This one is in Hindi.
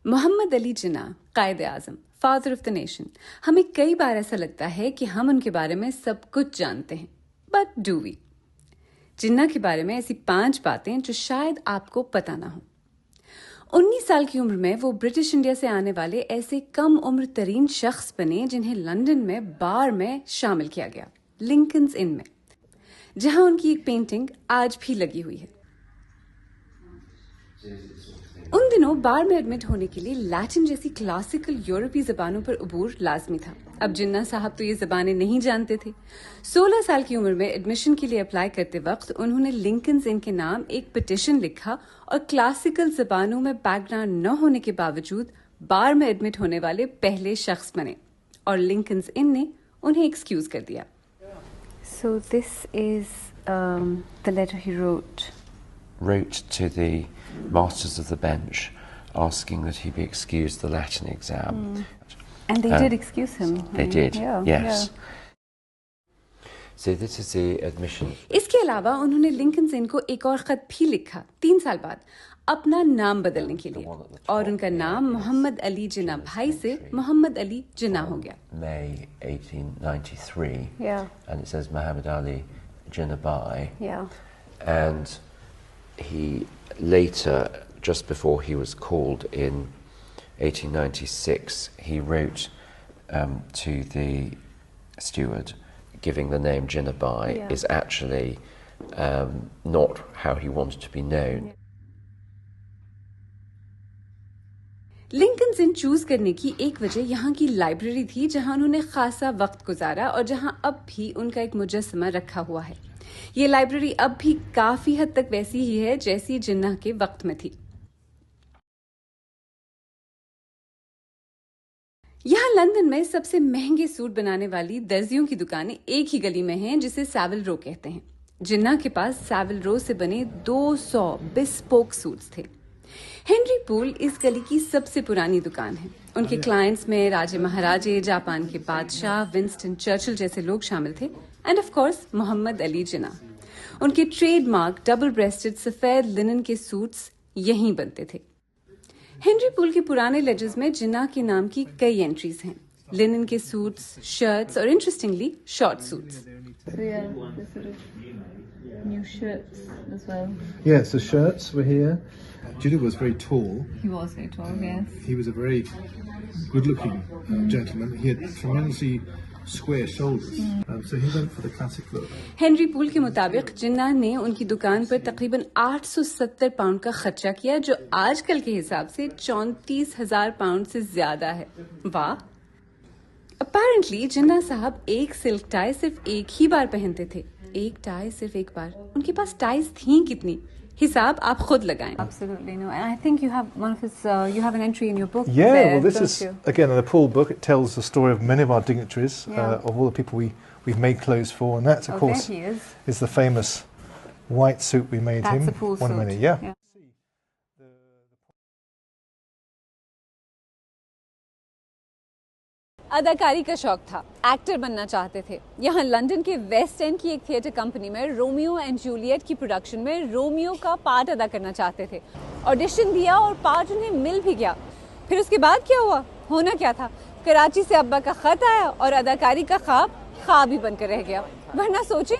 मोहम्मद अली जिन्ना, कायदे आजम, फादर ऑफ द नेशन। हमें कई बार ऐसा लगता है कि हम उनके बारे में सब कुछ जानते हैं, बट डू वी? जिन्ना के बारे में ऐसी 5 बातें जो शायद आपको पता ना हो। 19 साल की उम्र में वो ब्रिटिश इंडिया से आने वाले ऐसे कम उम्र तरीन शख्स बने जिन्हें लंदन में बार में शामिल किया गया, लिंकन्स इन में, जहां उनकी एक पेंटिंग आज भी लगी हुई है। उन दिनों बार में एडमिट होने के लिए लैटिन जैसी क्लासिकल यूरोपीय जबानों पर उबूर लाजमी था। अब जिन्ना साहब तो ये जबानें नहीं जानते थे। 16 साल की उम्र में एडमिशन के लिए अप्लाई करते वक्त उन्होंने लिंकन्स इन के नाम एक पिटिशन लिखा और क्लासिकल जबानों में बैकग्राउंड न होने के बावजूद बार में एडमिट होने वाले पहले शख्स बने और लिंकन्स इन ने उन्हें एक्सक्यूज कर दिया। So this is the letter he wrote to the Masters of the Bench asking that he be excused the Latin exam. And they did excuse him. They did, yeah, yes. Yeah. So this is the admission. इसके अलावा उन्होंने लिंकन्स इन को एक और खत भी लिखा 3 साल बाद अपना नाम बदलने के लिए, और उनका नाम मोहम्मद अली जिन्ना भाई से मोहम्मद अली जिन्ना हो गया। May 1893. Yeah. And it says Muhammad Ali Jinnah Bhai. Yeah. And he later, just before he was called in 1896, he wrote to the steward, giving the name Jinnah Bhai is actually not how he wanted to be known. Lincoln's in choose करने की एक वजह यहाँ की लाइब्रेरी थी, जहाँ उन्होंने खासा वक्त गुजारा और जहाँ अब भी उनका एक मुजस्समा रखा हुआ है। ये लाइब्रेरी अब भी काफी हद तक वैसी ही है जैसी जिन्ना के वक्त में थी। यहाँ लंदन में सबसे महंगे सूट बनाने वाली दर्जियों की दुकानें एक ही गली में हैं, जिसे सैविल रो कहते हैं। जिन्ना के पास सैविल रो से बने 200 बिस्पोक सूट्स थे। हेनरी पूल इस गली की सबसे पुरानी दुकान है। उनके क्लाइंट्स में राजे महाराजे, जापान के बादशाह, विंस्टन चर्चिल जैसे लोग शामिल थे, and of course Mohammad Ali Jinnah. उनके ट्रेडमार्क डबल ब्रेस्टेड सफेद लिनन के सूट्स यहीं बनते थे। हेनरी पूल के पुराने लेजर्स में जिन्ना के नाम की कई एंट्रीज हैं, लिनन के सूट्स, शर्ट्स और interestingly short suits. New shirts as well. Yes, the shirts were here. Jinnah was very tall. He was very tall, yes. He was a very good-looking gentleman. He had tremendously square shoulders, so he went for the classic look. Henry pool के मुताबिक जिन्ना ने उनकी दुकान पर तकरीबन 870 पाउंड का खर्चा किया, जो आजकल के हिसाब से 34,000 पाउंड से ज्यादा है। वाह! अपेरेंटली जिन्ना साहब एक सिल्क टाई सिर्फ एक ही बार पहनते थे। एक टाई सिर्फ एक बार। उनके पास टाइज थी कितनी, हिसाब आप खुद लगाएं। Absolutely no. And I think you have one of his. You have an entry in your book. Yeah, there, well, this is again in the Poole book. It tells the story of many of our dignitaries, of all the people we've made clothes for, and that, of course, there he is the famous white suit we made him. That's the Poole one suit. minute, yeah. अदाकारी का शौक था, एक्टर बनना चाहते थे। यहाँ लंदन के वेस्ट एंड की एक थिएटर कंपनी में रोमियो एंड जूलियट की प्रोडक्शन में रोमियो का पार्ट अदा करना चाहते थे। ऑडिशन दिया और पार्ट उन्हें मिल भी गया। फिर उसके बाद क्या हुआ? होना क्या था, कराची से अब्बा का खत आया और अदाकारी का ख्वाब ही बनकर रह गया। वरना सोचें